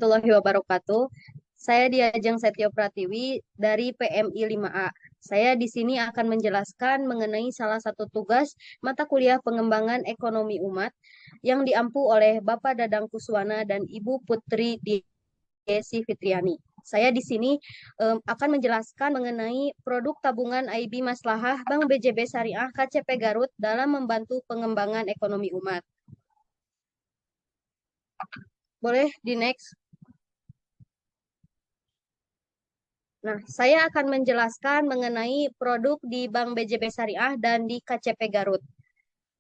warahmatullahi wabarakatuh. Saya Diajeng Setio Pratiwi dari PMI 5A. Saya di sini akan menjelaskan mengenai salah satu tugas mata kuliah pengembangan ekonomi umat yang diampu oleh Bapak Dadang Kuswana dan Ibu Putri Desi Fitriani. Saya di sini akan menjelaskan mengenai produk tabungan IB Maslahah Bank BJB Syariah KCP Garut dalam membantu pengembangan ekonomi umat. Boleh di next. Nah, saya akan menjelaskan mengenai produk di Bank BJB Syariah dan di KCP Garut.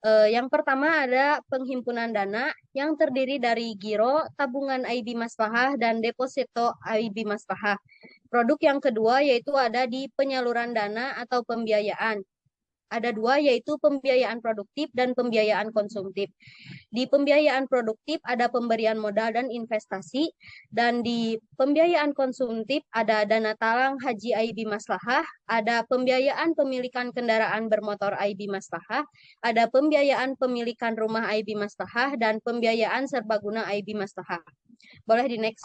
Yang pertama ada penghimpunan dana yang terdiri dari giro, tabungan IB Maslahah, dan deposito IB Maslahah. Produk yang kedua yaitu ada di penyaluran dana atau pembiayaan. Ada dua, yaitu pembiayaan produktif dan pembiayaan konsumtif. Di pembiayaan produktif ada pemberian modal dan investasi, dan di pembiayaan konsumtif ada dana talang haji IB Maslahah, ada pembiayaan pemilikan kendaraan bermotor IB Maslahah, ada pembiayaan pemilikan rumah IB Maslahah, dan pembiayaan serbaguna IB Maslahah. Boleh di next.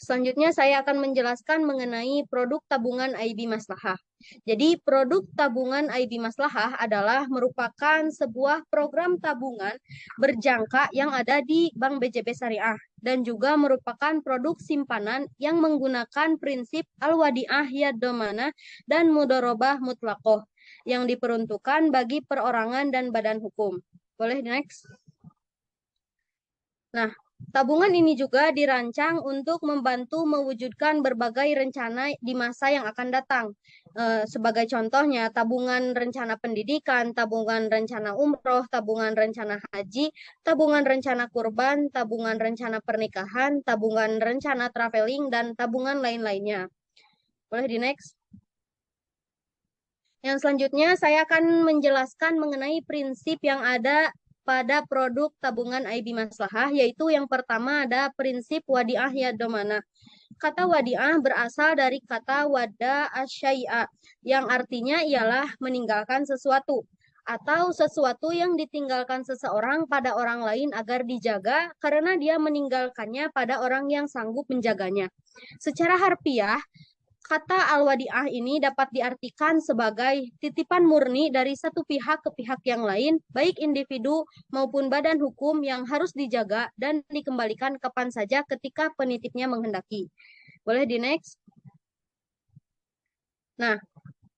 Selanjutnya saya akan menjelaskan mengenai produk tabungan IB Maslahah. Jadi produk tabungan IB Maslahah adalah merupakan sebuah program tabungan berjangka yang ada di Bank BJB Syariah dan juga merupakan produk simpanan yang menggunakan prinsip al-wadi'ah yad-dhamanah dan mudharabah mutlaqah yang diperuntukkan bagi perorangan dan badan hukum. Boleh next? Nah, tabungan ini juga dirancang untuk membantu mewujudkan berbagai rencana di masa yang akan datang. Sebagai contohnya, tabungan rencana pendidikan, tabungan rencana umroh, tabungan rencana haji, tabungan rencana kurban, tabungan rencana pernikahan, tabungan rencana traveling, dan tabungan lain-lainnya. Boleh di next? Yang selanjutnya, saya akan menjelaskan mengenai prinsip yang ada pada produk tabungan IB Maslahah, yaitu yang pertama ada prinsip wadi'ah yad-dhamanah. Kata wadi'ah berasal dari kata wada asyai'a, yang artinya ialah meninggalkan sesuatu, atau sesuatu yang ditinggalkan seseorang pada orang lain agar dijaga karena dia meninggalkannya pada orang yang sanggup menjaganya. Secara harfiah, kata al-wadi'ah ini dapat diartikan sebagai titipan murni dari satu pihak ke pihak yang lain, baik individu maupun badan hukum yang harus dijaga dan dikembalikan kapan saja ketika penitipnya menghendaki. Boleh di next? Nah,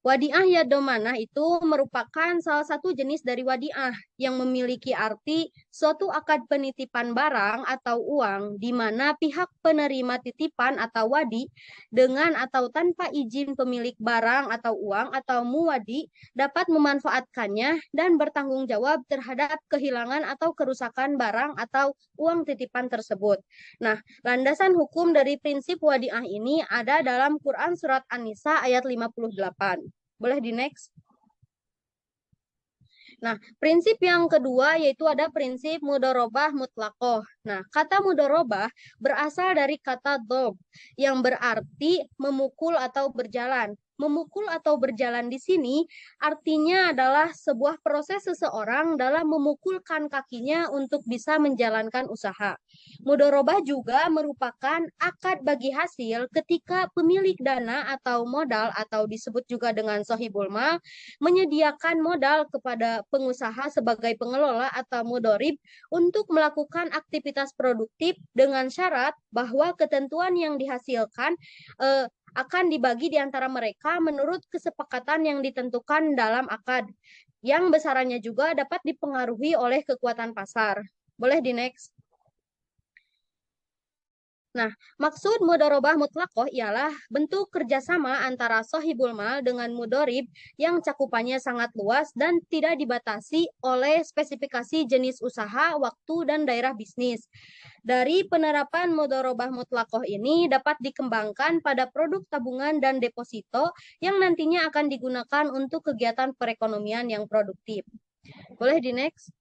wadi'ah yad-dhamanah itu merupakan salah satu jenis dari wadi'ah yang memiliki arti suatu akad penitipan barang atau uang di mana pihak penerima titipan atau wadi dengan atau tanpa izin pemilik barang atau uang atau muwadi dapat memanfaatkannya dan bertanggung jawab terhadap kehilangan atau kerusakan barang atau uang titipan tersebut. Nah, landasan hukum dari prinsip wadi'ah ini ada dalam Quran Surat An-Nisa ayat 58. Boleh di next? Nah, prinsip yang kedua yaitu ada prinsip mudharabah mutlaqoh. Nah, kata mudharabah berasal dari kata dob yang berarti memukul atau berjalan. Memukul atau berjalan di sini artinya adalah sebuah proses seseorang dalam memukulkan kakinya untuk bisa menjalankan usaha. Mudharabah juga merupakan akad bagi hasil ketika pemilik dana atau modal atau disebut juga dengan sohibul mal menyediakan modal kepada pengusaha sebagai pengelola atau mudorib untuk melakukan aktivitas produktif dengan syarat bahwa ketentuan yang dihasilkan akan dibagi di antara mereka menurut kesepakatan yang ditentukan dalam akad, yang besarannya juga dapat dipengaruhi oleh kekuatan pasar. Boleh di next? Nah, maksud mudharabah mutlaqoh ialah bentuk kerjasama antara sohibul mal dengan mudorib yang cakupannya sangat luas dan tidak dibatasi oleh spesifikasi jenis usaha, waktu, dan daerah bisnis. Dari penerapan mudharabah mutlaqoh ini dapat dikembangkan pada produk tabungan dan deposito yang nantinya akan digunakan untuk kegiatan perekonomian yang produktif. Boleh di next?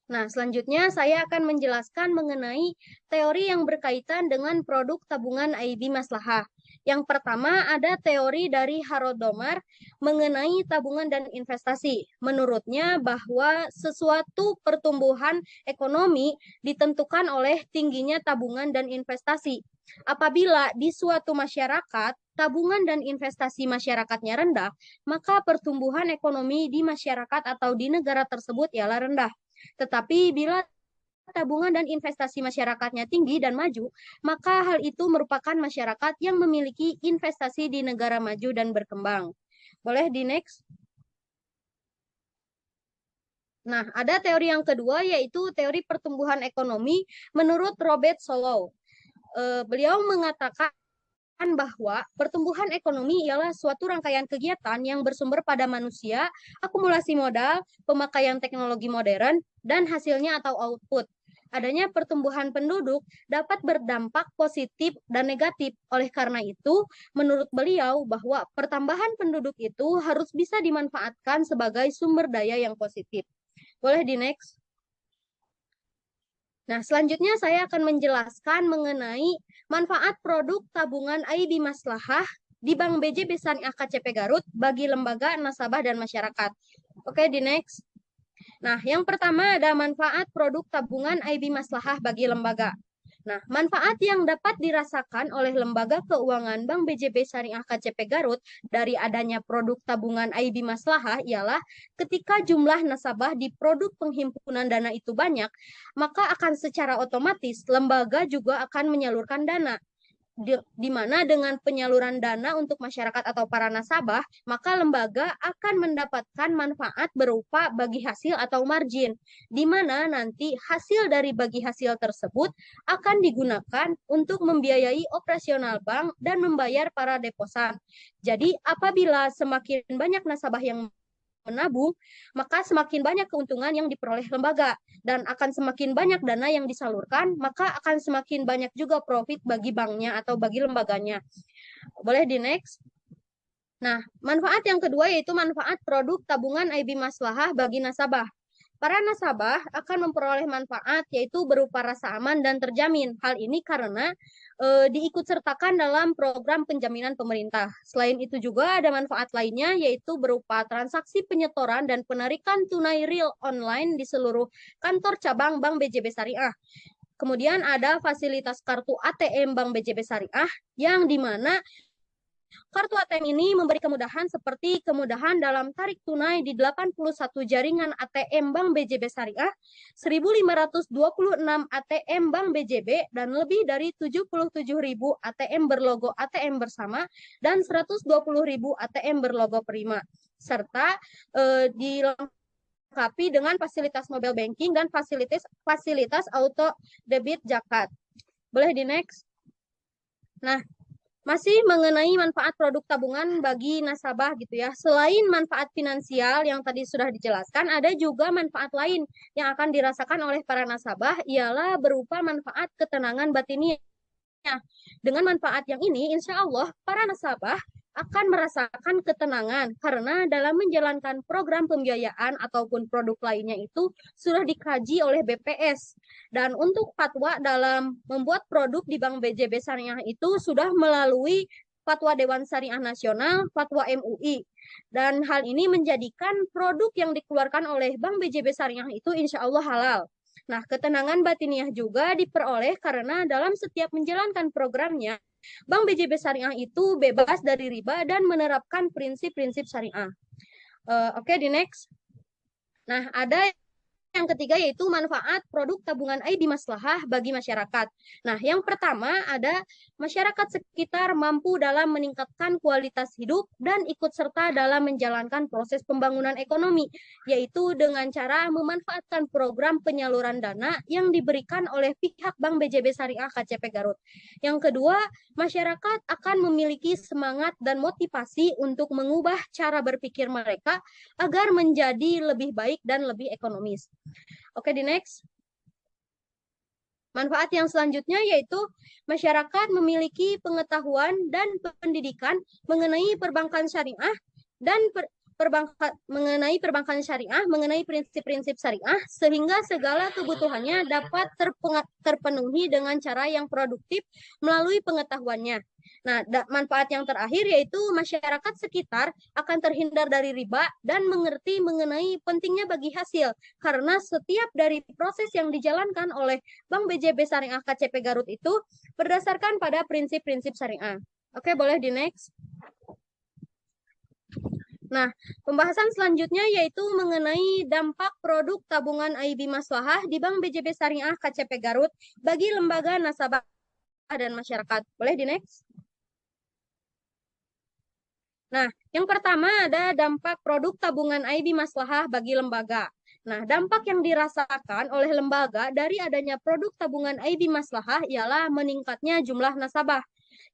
Nah, selanjutnya saya akan menjelaskan mengenai teori yang berkaitan dengan produk tabungan IB maslahah. Yang pertama ada teori dari Harold Domar mengenai tabungan dan investasi. Menurutnya bahwa sesuatu pertumbuhan ekonomi ditentukan oleh tingginya tabungan dan investasi. Apabila di suatu masyarakat tabungan dan investasi masyarakatnya rendah, maka pertumbuhan ekonomi di masyarakat atau di negara tersebut ialah rendah. Tetapi bila tabungan dan investasi masyarakatnya tinggi dan maju, maka hal itu merupakan masyarakat yang memiliki investasi di negara maju dan berkembang. Boleh di next? Nah, ada teori yang kedua yaitu teori pertumbuhan ekonomi menurut Robert Solow. Beliau mengatakan bahwa pertumbuhan ekonomi ialah suatu rangkaian kegiatan yang bersumber pada manusia, akumulasi modal, pemakaian teknologi modern, dan hasilnya atau output. Adanya pertumbuhan penduduk dapat berdampak positif dan negatif. Oleh karena itu, menurut beliau bahwa pertambahan penduduk itu harus bisa dimanfaatkan sebagai sumber daya yang positif. Boleh di next? Nah, selanjutnya saya akan menjelaskan mengenai manfaat produk tabungan IB Maslahah di Bank BJB Syariah KCP Garut bagi lembaga, nasabah, dan masyarakat. Oke, di next. Nah, yang pertama ada manfaat produk tabungan IB Maslahah bagi lembaga. Nah, manfaat yang dapat dirasakan oleh lembaga keuangan Bank BJB Syariah KCP Garut dari adanya produk tabungan IB Maslahah ialah ketika jumlah nasabah di produk penghimpunan dana itu banyak, maka akan secara otomatis lembaga juga akan menyalurkan dana di mana dengan penyaluran dana untuk masyarakat atau para nasabah, maka lembaga akan mendapatkan manfaat berupa bagi hasil atau margin, di mana nanti hasil dari bagi hasil tersebut akan digunakan untuk membiayai operasional bank dan membayar para deposan. Jadi, apabila semakin banyak nasabah yang menabung, maka semakin banyak keuntungan yang diperoleh lembaga dan akan semakin banyak dana yang disalurkan, maka akan semakin banyak juga profit bagi banknya atau bagi lembaganya. Boleh di next? Nah, manfaat yang kedua yaitu manfaat produk tabungan IB Maslahah bagi nasabah. Para nasabah akan memperoleh manfaat yaitu berupa rasa aman dan terjamin. Hal ini karena diikutsertakan dalam program penjaminan pemerintah. Selain itu juga ada manfaat lainnya yaitu berupa transaksi penyetoran dan penarikan tunai real online di seluruh kantor cabang Bank BJB Syariah. Kemudian ada fasilitas kartu ATM Bank BJB Syariah yang dimana kartu ATM ini memberi kemudahan seperti kemudahan dalam tarik tunai di 81 jaringan ATM Bank BJB Syariah, 1.526 ATM Bank BJB, dan lebih dari 77.000 ATM berlogo ATM bersama, dan 120.000 ATM berlogo Prima. Serta dilengkapi dengan fasilitas mobile banking dan fasilitas auto debit zakat. Boleh di next? Nah, masih mengenai manfaat produk tabungan bagi nasabah gitu ya. Selain manfaat finansial yang tadi sudah dijelaskan, ada juga manfaat lain yang akan dirasakan oleh para nasabah ialah berupa manfaat ketenangan batinnya. Dengan manfaat yang ini, insya Allah para nasabah akan merasakan ketenangan karena dalam menjalankan program pembiayaan ataupun produk lainnya itu sudah dikaji oleh BPS. Dan untuk fatwa dalam membuat produk di Bank BJB Syariah itu sudah melalui Fatwa Dewan Syariah Nasional, Fatwa MUI. Dan hal ini menjadikan produk yang dikeluarkan oleh Bank BJB Syariah itu insya Allah halal. Nah, ketenangan batiniah juga diperoleh karena dalam setiap menjalankan programnya, Bank BJB Syariah itu bebas dari riba dan menerapkan prinsip-prinsip syariah. Oke, di next. Nah, ada yang ketiga yaitu manfaat produk tabungan IB Maslahah bagi masyarakat. Nah, yang pertama ada masyarakat sekitar mampu dalam meningkatkan kualitas hidup dan ikut serta dalam menjalankan proses pembangunan ekonomi, yaitu dengan cara memanfaatkan program penyaluran dana yang diberikan oleh pihak Bank BJB Syariah KCP Garut. Yang kedua, masyarakat akan memiliki semangat dan motivasi untuk mengubah cara berpikir mereka agar menjadi lebih baik dan lebih ekonomis. Oke, di next. Manfaat yang selanjutnya yaitu masyarakat memiliki pengetahuan dan pendidikan mengenai perbankan syariah dan mengenai perbankan syariah, mengenai prinsip-prinsip syariah, sehingga segala kebutuhannya dapat terpenuhi dengan cara yang produktif melalui pengetahuannya. Nah, manfaat yang terakhir yaitu masyarakat sekitar akan terhindar dari riba dan mengerti mengenai pentingnya bagi hasil, karena setiap dari proses yang dijalankan oleh Bank BJB Syariah KCP Garut itu berdasarkan pada prinsip-prinsip syariah. Oke, boleh di next. Nah, pembahasan selanjutnya yaitu mengenai dampak produk tabungan IB Maslahah di Bank BJB Syariah KCP Garut bagi lembaga nasabah dan masyarakat. Boleh di next? Nah, yang pertama ada dampak produk tabungan IB Maslahah bagi lembaga. Nah, dampak yang dirasakan oleh lembaga dari adanya produk tabungan IB Maslahah ialah meningkatnya jumlah nasabah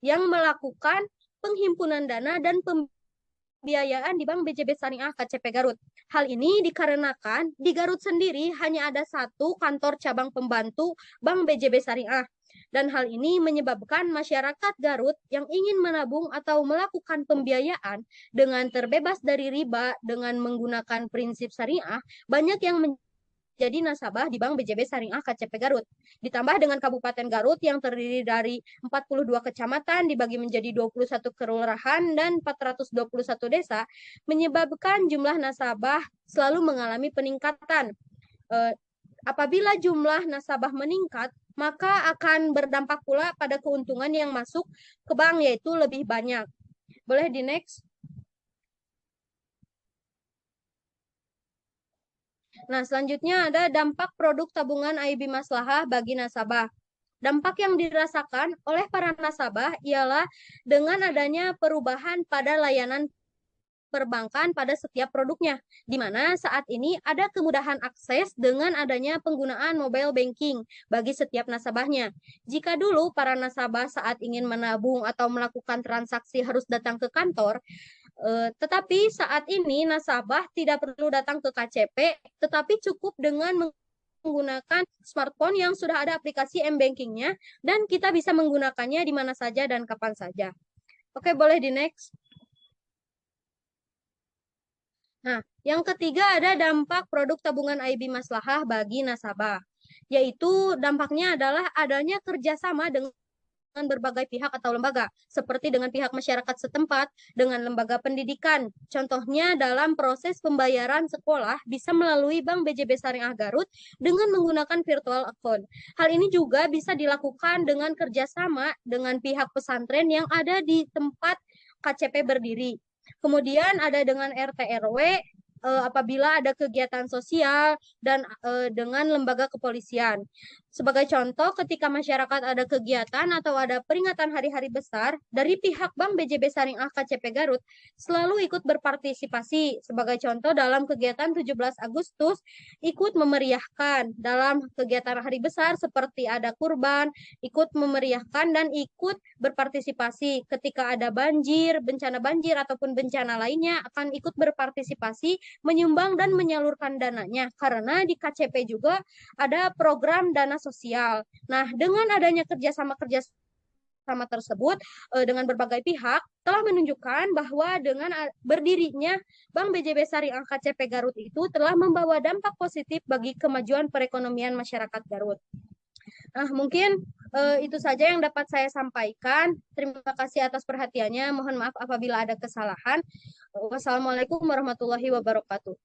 yang melakukan penghimpunan dana dan pembiayaan di Bank BJB Syariah KCP Garut. Hal ini dikarenakan di Garut sendiri hanya ada satu kantor cabang pembantu Bank BJB Syariah. Dan hal ini menyebabkan masyarakat Garut yang ingin menabung atau melakukan pembiayaan dengan terbebas dari riba dengan menggunakan prinsip syariah, banyak yang menjadi nasabah di Bank BJB Syariah KCP Garut. Ditambah dengan Kabupaten Garut yang terdiri dari 42 kecamatan dibagi menjadi 21 kelurahan dan 421 desa, menyebabkan jumlah nasabah selalu mengalami peningkatan. Apabila jumlah nasabah meningkat, maka akan berdampak pula pada keuntungan yang masuk ke bank, yaitu lebih banyak. Boleh di next? Nah, selanjutnya ada dampak produk tabungan IB Maslahah bagi nasabah. Dampak yang dirasakan oleh para nasabah ialah dengan adanya perubahan pada layanan perbankan pada setiap produknya, di mana saat ini ada kemudahan akses dengan adanya penggunaan mobile banking bagi setiap nasabahnya. Jika dulu para nasabah saat ingin menabung atau melakukan transaksi harus datang ke kantor, tetapi saat ini nasabah tidak perlu datang ke KCP, tetapi cukup dengan menggunakan smartphone yang sudah ada aplikasi m-bankingnya, dan kita bisa menggunakannya di mana saja dan kapan saja. Oke, boleh di next. Nah, yang ketiga ada dampak produk tabungan IB Maslahah bagi nasabah, yaitu dampaknya adalah adanya kerjasama dengan berbagai pihak atau lembaga, seperti dengan pihak masyarakat setempat, dengan lembaga pendidikan. Contohnya dalam proses pembayaran sekolah bisa melalui Bank BJB Syariah Garut dengan menggunakan virtual account. Hal ini juga bisa dilakukan dengan kerjasama dengan pihak pesantren yang ada di tempat KCP berdiri. Kemudian ada dengan RT RW apabila ada kegiatan sosial dan dengan lembaga kepolisian. Sebagai contoh, ketika masyarakat ada kegiatan atau ada peringatan hari-hari besar, dari pihak Bank BJB Syariah KCP Garut selalu ikut berpartisipasi. Sebagai contoh, dalam kegiatan 17 Agustus, ikut memeriahkan dalam kegiatan hari besar seperti ada kurban, ikut memeriahkan dan ikut berpartisipasi. Ketika ada banjir, bencana banjir ataupun bencana lainnya, akan ikut berpartisipasi, menyumbang dan menyalurkan dananya. Karena di KCP juga ada program dana sosial. Nah, dengan adanya kerjasama tersebut dengan berbagai pihak telah menunjukkan bahwa dengan berdirinya Bank BJB Syariah KCP Garut itu telah membawa dampak positif bagi kemajuan perekonomian masyarakat Garut. Nah, mungkin itu saja yang dapat saya sampaikan. Terima kasih atas perhatiannya. Mohon maaf apabila ada kesalahan. Wassalamualaikum warahmatullahi wabarakatuh.